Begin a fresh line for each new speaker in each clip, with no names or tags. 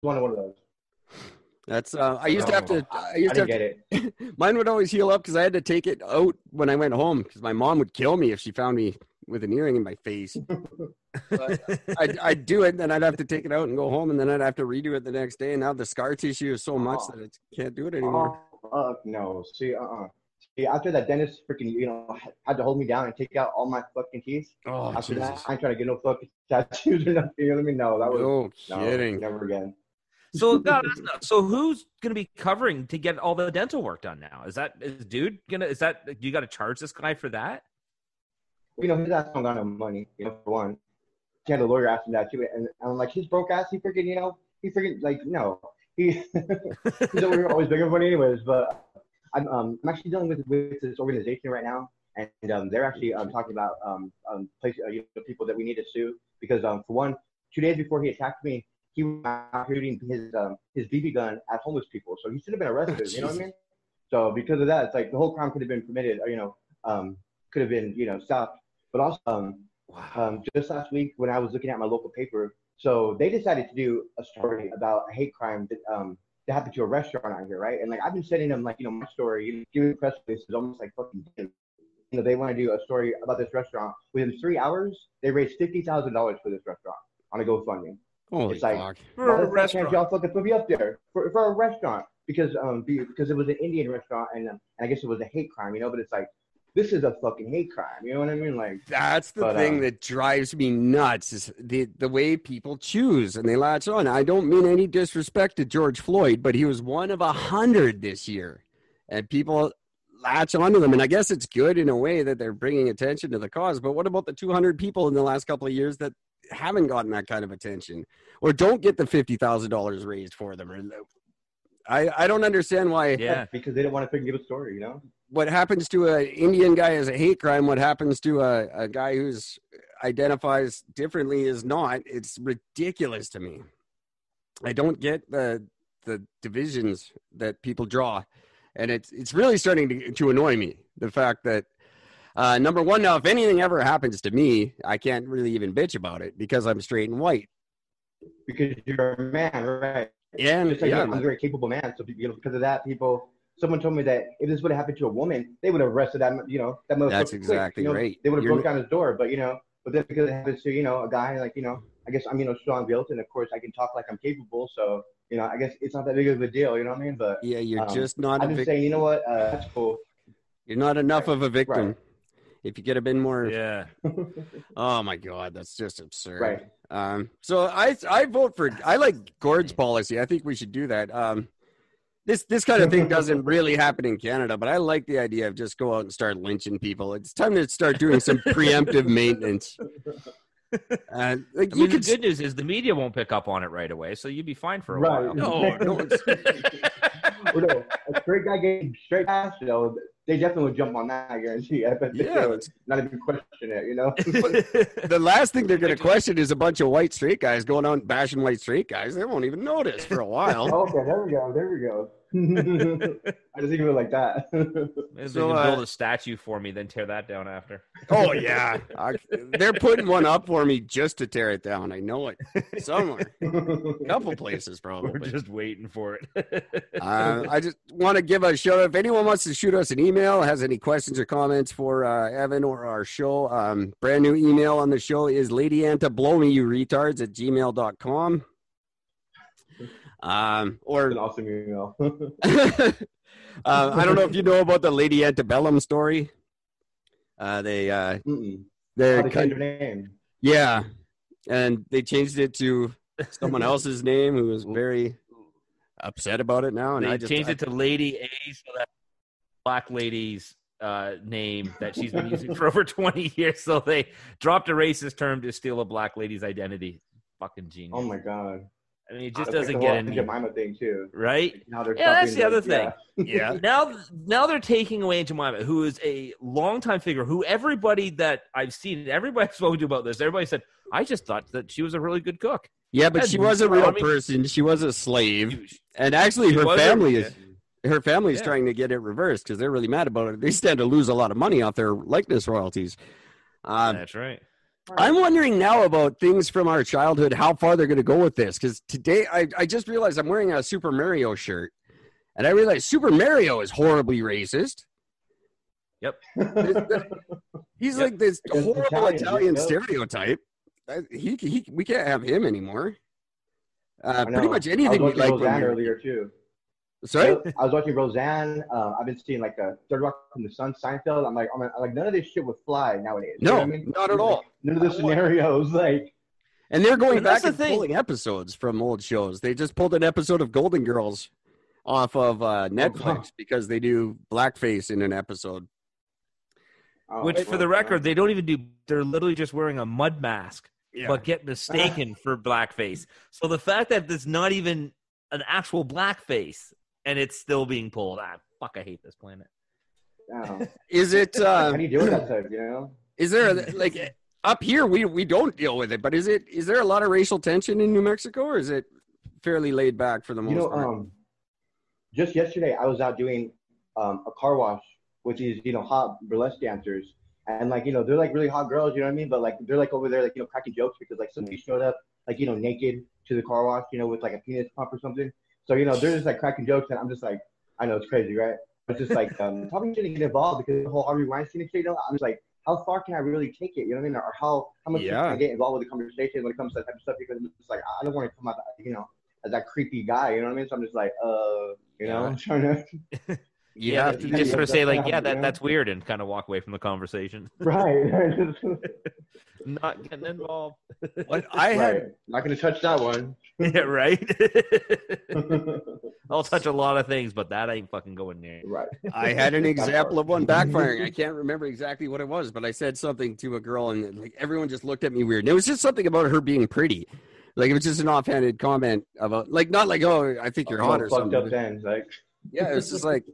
one of those.
That's I used to have to. I used
I
to
didn't
have
get
to.
it.
Mine would always heal up because I had to take it out when I went home because my mom would kill me if she found me with an earring in my face. I'd do it, and then I'd have to take it out and go home, and then I'd have to redo it the next day. And now the scar tissue is so much that I can't do it anymore.
Oh, fuck no. See, See, after that dentist freaking, had to hold me down and take out all my fucking teeth.
Oh,
After
Jesus.
that, I ain't trying to get no fucking tattoos or nothing. You know what I mean? No, that was
kidding.
never again.
So so who's gonna be covering to get all the dental work done now? Is dude gonna you got to charge this guy for that?
His ass don't got no money. For one, he had a lawyer ask him that too, and I'm like, his broke ass. He freaking like no, he's over here always begging for money anyways. But I'm actually dealing with this organization right now, and they're actually talking about people that we need to sue because for one, 2 days before he attacked me, he was out shooting his BB gun at homeless people, so he should have been arrested. You know what I mean? So because of that, it's like the whole crime could have been permitted, could have been stopped. But also, just last week when I was looking at my local paper, so they decided to do a story about a hate crime that happened to a restaurant out here, right? And like I've been sending them my story, giving press releases almost like fucking. They want to do a story about this restaurant. Within 3 hours, they raised $50,000 for this restaurant on a GoFundMe.
Holy
it's like,
fuck.
For a restaurant, y'all fucking put me up there for a restaurant because it was an Indian restaurant and I guess it was a hate crime, But it's like, this is a fucking hate crime, you know what I mean? Like
that's the thing that drives me nuts is the way people choose and they latch on. I don't mean any disrespect to George Floyd, but he was one of 100 this year, and people latch onto them. And I guess it's good in a way that they're bringing attention to the cause. But what about the 200 people in the last couple of years that haven't gotten that kind of attention or don't get the $50,000 raised for them? Or I don't understand why.
Yeah, because they don't want to give a story,
What happens to an Indian guy is a hate crime. What happens to a guy who's identifies differently is not. It's ridiculous to me. I don't get the divisions that people draw. And it's really starting to annoy me, the fact that, number one, now, if anything ever happens to me, I can't really even bitch about it because I'm straight and white.
Because you're a man, right?
Yeah,
I'm a very capable man. So, because of that, someone told me that if this would have happened to a woman, they would have arrested that motherfucker.
That's exactly
quick,
right.
They would have broke down his door. But then because it happens to, a guy like, I guess I'm, strong-built, and of course I can talk like I'm capable. So, I guess it's not that big of a deal, you know what I mean? But
yeah, you're just not
I'm just saying, you know what? That's cool.
You're not enough of a victim. Right. If you get a bit more.
Yeah.
Oh my God, that's just absurd. Right. So I vote for, I like Gord's policy. I think we should do that. This kind of thing doesn't really happen in Canada, but I like the idea of just go out and start lynching people. It's time to start doing some preemptive maintenance.
The good news is the media won't pick up on it right away, so you'd be fine for a while.
No.
A straight guy getting straight ass, they definitely would jump on that, I guarantee. I bet they would not even question it,
The last thing they're going to question is a bunch of white straight guys going out and bashing white straight guys. They won't even notice for a while.
Okay, there we go. I just think of it like that.
Maybe they can build a statue for me, then tear that down after.
Oh, yeah. They're putting one up for me just to tear it down. I know it. Somewhere. A couple places, probably.
We're just waiting for it.
I just want to give a shout out. If anyone wants to shoot us an email, has any questions or comments for Evan or our show, brand new email on the show is ladyanta@gmail.com. Or
an awesome email.
I don't know if you know about the Lady Antebellum story. They're
kind of name.
Yeah, and they changed it to someone else's name who was very upset about it now. And
they changed it to Lady A, so that black lady's name that she's been using for over 20 years. So they dropped a racist term to steal a black lady's identity. Fucking genius.
Oh my God.
I mean, it just doesn't get any.
Jemima thing too,
right? That's the other thing.
Yeah.
Now they're taking away Jemima, who is a longtime figure, who everybody that I've seen, everybody I've spoken to about this, everybody said, I just thought that she was a really good cook.
Yeah, but she was a real person. She was a slave, and actually, her family is trying to get it reversed because they're really mad about it. They stand to lose a lot of money off their likeness royalties.
That's right.
I'm wondering now about things from our childhood, how far they're going to go with this. Because today, I just realized I'm wearing a Super Mario shirt. And I realized Super Mario is horribly racist.
Yep.
He's like this horrible Italian
yep.
stereotype. We can't have him anymore. Pretty much
I
anything we
was watching
like.
Roseanne earlier too.
Sorry?
I was watching Roseanne. I've been seeing like a Third Rock from the Sun, Seinfeld. I'm like, none of this shit would fly nowadays.
No,
you know what I mean?
not at all.
None of the scenarios, like.
And they're going back
that's the
and
thing.
pulling episodes from old shows. They just pulled an episode of Golden Girls off of Netflix because they do blackface in an episode.
Which, for the record, they don't even do. They're literally just wearing a mud mask, but get mistaken for blackface. So the fact that there's not even an actual blackface and it's still being pulled, fuck, I hate this planet.
Is it?
How do you deal with that stuff? You know?
Is there like up here we don't deal with it, but is there a lot of racial tension in New Mexico, or is it fairly laid back for the most part?
Just yesterday, I was out doing a car wash with these, hot burlesque dancers. And, like, they're, like, really hot girls, you know what I mean? But, like, they're, like, over there, like, cracking jokes because, like, somebody showed up, like, naked to the car wash, with, like, a penis pump or something. So, they're just, like, cracking jokes. And I'm just like, I know it's crazy, right? It's just, like, probably shouldn't get involved because the whole Harvey Weinstein shit, I'm just like, how far can I really take it? You know what I mean? Or how much can I get involved with the conversation when it comes to that type of stuff? Because it's just like, I don't want to come out, as that creepy guy, you know what I mean? So I'm just like, I'm trying to.
You just sort of say, like, that's weird, and kind of walk away from the conversation.
Right.
Not getting involved.
What
not going to touch that one.
Yeah, right. I'll touch a lot of things, but that ain't fucking going near.
Right.
I had an example of one backfiring. I can't remember exactly what it was, but I said something to a girl, and like everyone just looked at me weird. And it was just something about her being pretty. Like, it was just an offhanded comment about, like, not like, oh, I think you're hot or something.
Fucked up things, like.
Yeah, it was just like,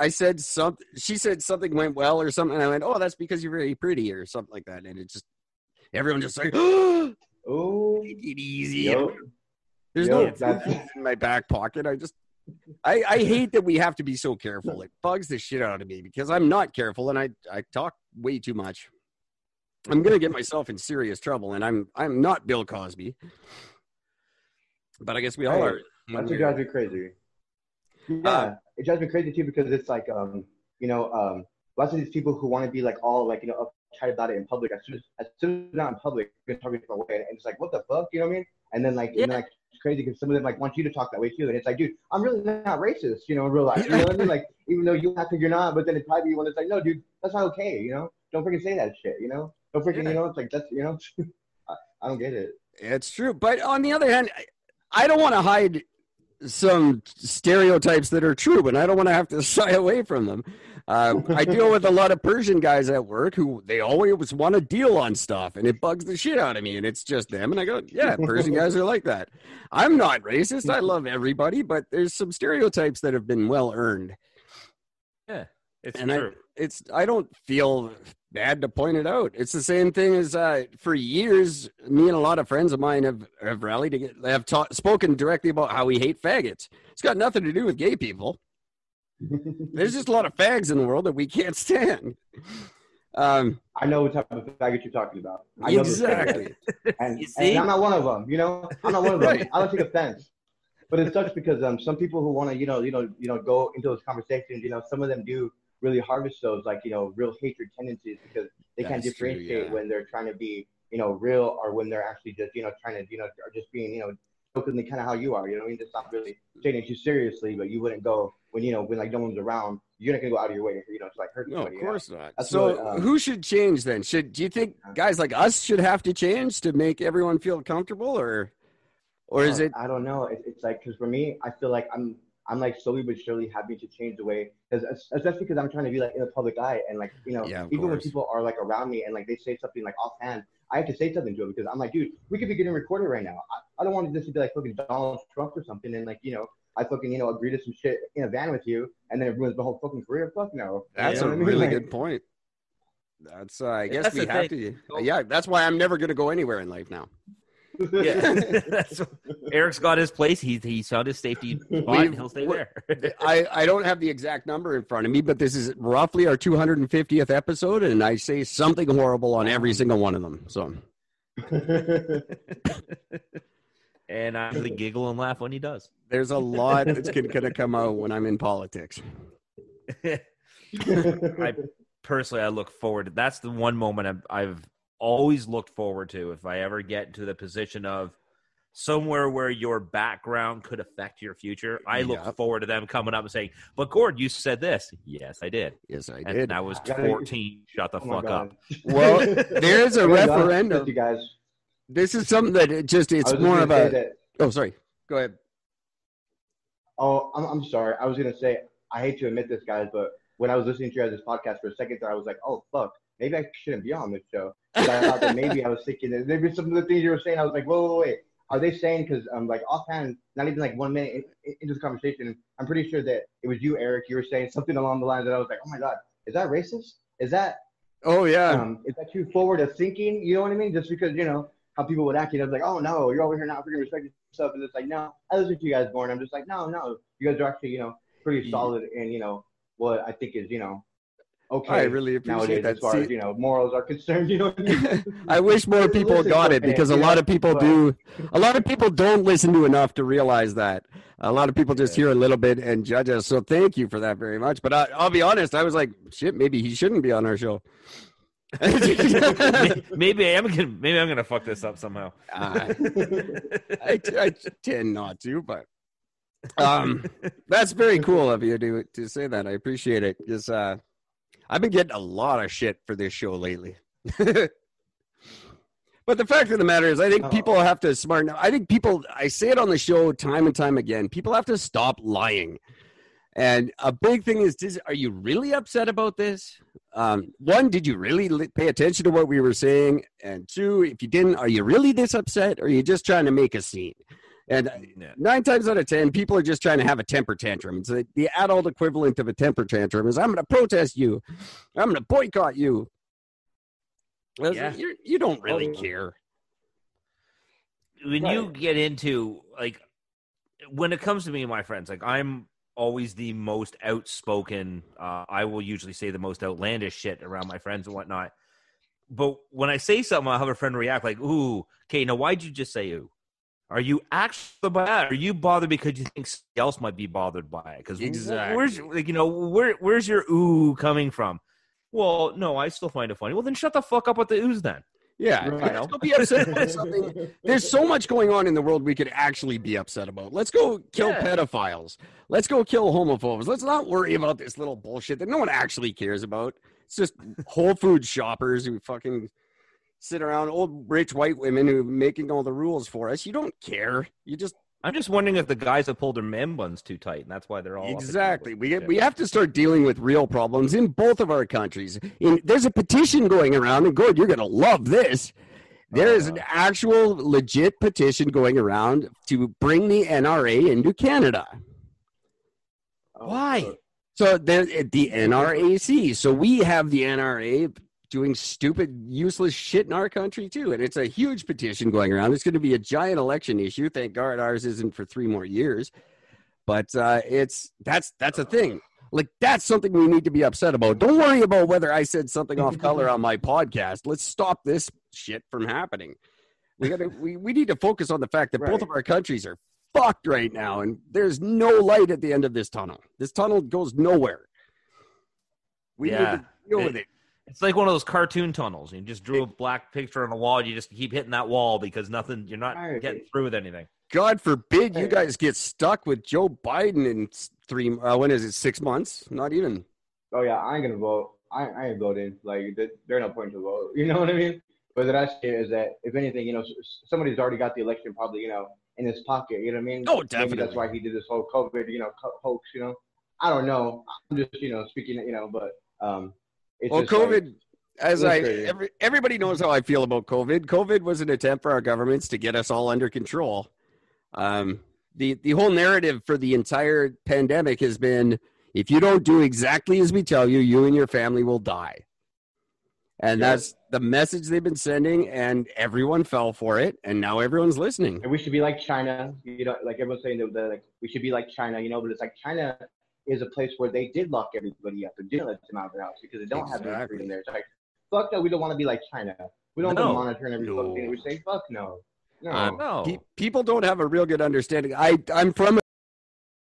I said something. She said something went well or something. And I went, oh, that's because you're very pretty or something like that. And it just, everyone just like, oh, take it easy.
Yep.
There's no in my back pocket. I hate that we have to be so careful. It bugs the shit out of me because I'm not careful and I talk way too much. I'm going to get myself in serious trouble, and I'm not Bill Cosby. But I guess we all are.
That's what drives me crazy. Yeah, it drives me crazy too because it's like, lots of these people who want to be like all like, uptight about it in public. As soon as they're not in public, they're talking a different way, and it's like, what the fuck, you know what I mean? And then like, it's crazy because some of them like want you to talk that way too, and it's like, dude, I'm really not racist, in real life. You know what I mean? Like, even though you act like you're not, but then it's probably one that's like, no, dude, that's not okay. Don't freaking say that shit. Don't freaking, it's like that's, I don't get it.
It's true, but on the other hand, I don't want to hide some stereotypes that are true, and I don't want to have to shy away from them. I deal with a lot of Persian guys at work who they always want to deal on stuff, and it bugs the shit out of me, and it's just them. And I go, yeah, Persian guys are like that. I'm not racist. I love everybody, but there's some stereotypes that have been well earned.
Yeah, it's
and
true.
I don't feel bad to point it out. It's the same thing as for years, me and a lot of friends of mine have rallied to have spoken directly about how we hate faggots. It's got nothing to do with gay people. There's just a lot of fags in the world that we can't stand.
I know what type of faggot you're talking about. I know
exactly.
And I'm not one of them. I'm not one of them. Right. I don't take offense. But it sucks because some people who want to go into those conversations, some of them do really harvest those like real hatred tendencies because they can't differentiate when they're trying to be real or when they're actually just trying to or just being jokingly kind of how you are, I mean, just not really taking it too seriously, but you wouldn't go when when like no one's around, you're not gonna go out of your way to to like hurt somebody.
No, of course not. So who should change then? Do you think guys like us should have to change to make everyone feel comfortable, or is it?
I don't know. It's like, because for me, I feel like I'm like slowly but surely having to change the way, especially because I'm trying to be like in the public eye, and like even when people are like around me and like they say something like offhand, I have to say something to them because I'm like, dude, we could be getting recorded right now. I don't want this to be like fucking Donald Trump or something, and like I fucking agree to some shit in a van with you, and then it ruins the whole fucking career. Fuck no.
That's a really good point. That's I guess we have to. Yeah, that's why I'm never gonna go anywhere in life now.
Yeah, Eric's got his place. He's found his safety spot. He'll stay there.
I don't have the exact number in front of me, but this is roughly our 250th episode, and I say something horrible on every single one of them. So,
and I usually giggle and laugh when he does.
There's a lot that's going to come out when I'm in politics.
I look forward to. That's the one moment I've always looked forward to if I ever get into the position of somewhere where your background could affect your future. I look forward to them coming up and saying, "But Gord, you said this." Yes, I did.
Yes, I did.
And I was 14. Shut the fuck up.
Well, there's a referendum.
You guys.
This is something that it's more about. Oh, sorry. Go ahead.
Oh, I'm sorry. I was gonna say I hate to admit this, guys, but when I was listening to you guys' podcast for a second there, I was like, "Oh fuck, maybe I shouldn't be on this show." But I thought that maybe I was thinking that maybe some of the things you were saying, I was like, wait. Are they saying, because like offhand, not even like 1 minute into the conversation, I'm pretty sure that it was you, Eric. You were saying something along the lines that I was like, oh my God, is that racist? Is that?
Oh yeah.
Is that too forward of thinking? You know what I mean? Just because, how people would act, I was like, oh no, you're over here not freaking respecting yourself. And it's like, no, I listen to you guys more. And I'm just like, no, you guys are actually, pretty solid and, what I think is, okay.
I really appreciate that.
As far as, morals are concerned, what I mean?
I wish more people got it because a lot of people don't listen to enough to realize that. A lot of people just hear a little bit and judge us. So thank you for that very much. But I'll be honest, I was like, shit, maybe he shouldn't be on our show.
maybe I'm gonna fuck this up somehow.
I tend not to, but that's very cool of you to say that. I appreciate it. Because I've been getting a lot of shit for this show lately. But the fact of the matter is, I think people have to smarten up. I say it on the show time and time again, people have to stop lying. And a big thing is, are you really upset about this? One, did you really pay attention to what we were saying? And two, if you didn't, are you really this upset? Or are you just trying to make a scene? And 9 times out of 10, people are just trying to have a temper tantrum. It's the adult equivalent of a temper tantrum is, I'm going to protest you. I'm going to boycott you. Yeah. You don't really care.
When you get into, like, when it comes to me and my friends, like, I'm always the most outspoken. I will usually say the most outlandish shit around my friends and whatnot. But when I say something, I'll have a friend react like, ooh, okay, now why'd you just say ooh? Are you actually by that? Are you bothered because you think somebody else might be bothered by it? Because where's your ooh coming from? Well, no, I still find it funny. Well, then shut the fuck up with the oohs then.
Yeah, let's go be upset about something. There's so much going on in the world we could actually be upset about. Let's go kill pedophiles. Let's go kill homophobes. Let's not worry about this little bullshit that no one actually cares about. It's just Whole Foods shoppers who fucking sit around, old rich white women who are making all the rules for us. You don't care.
I'm just wondering if the guys have pulled their man buns too tight, and that's why they're all
exactly. We have to start dealing with real problems in both of our countries. There's a petition going around, and good, you're going to love this. There is an actual legit petition going around to bring the NRA into Canada.
Why?
So the NRAC. So we have the NRA doing stupid, useless shit in our country too, and it's a huge petition going around. It's going to be a giant election issue. Thank God ours isn't for 3 more years, but that's a thing. Like, that's something we need to be upset about. Don't worry about whether I said something off color on my podcast. Let's stop this shit from happening. We need to focus on the fact that both of our countries are fucked right now, and there's no light at the end of this tunnel. This tunnel goes nowhere. We need to deal with it.
It's like one of those cartoon tunnels. You just drew a black picture on a wall. You just keep hitting that wall because you're not getting through with anything.
God forbid you guys get stuck with Joe Biden in 6 months? Not even.
Oh, yeah, I ain't going to vote. I ain't voting. Like, there's no point to vote. You know what I mean? But the rest is that, if anything, somebody's already got the election probably, in his pocket. You know what I mean?
Oh, definitely.
Maybe that's why he did this whole COVID, hoax, I don't know. I'm just, speaking, but
COVID, everybody knows how I feel about COVID. COVID was an attempt for our governments to get us all under control. The whole narrative for the entire pandemic has been, if you don't do exactly as we tell you, you and your family will die. And that's the message they've been sending, and everyone fell for it, and now everyone's listening.
And we should be like China, like everyone's saying that like we should be like China, but it's like China is a place where they did lock everybody up and didn't let them out of their house because they don't have any freedom there. It's like, fuck no, we don't want to be like China. We don't want to monitor every fucking thing we say. Fuck no. No.
People don't have a real good understanding. I'm from